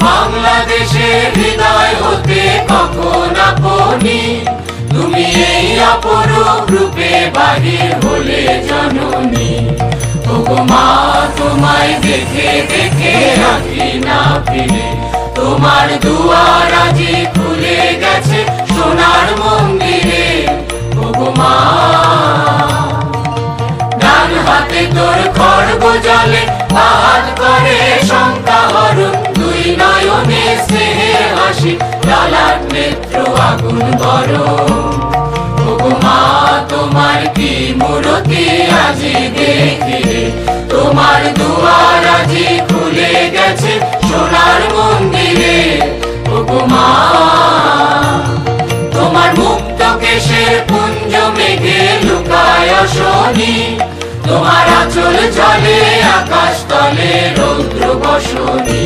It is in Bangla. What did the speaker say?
বাংলাদেশের হৃদয় হতে কখন আপনি তুমি এই অপরূপ রূপে বাহির হলে জননী। ওগো মা তোমায় দেখে দেখে আঁখি না ফিরে, তোমার দুয়ার আজি খুলে গেছে সোনার মন্দিরে। ওগো মা ডান হাতে তোর খড়গ জলে, হাত করে শঙ্কা হরণ, দুই নয়নে স্নেহের হাসি, লালাট নেত্র আগুন গরম। ওগো মা তোমার কি মূরতি আজি দেখিরে, তোমার দুয়ার আজি খুলে গেছে সোনার মন্দিরে। ওগো মা তোমার মুক্ত কেশের পুঞ্জ মেঘে লুকায় শনি, তোমার আঁচল জলে আকাশ তলে রৌদ্র বসনি।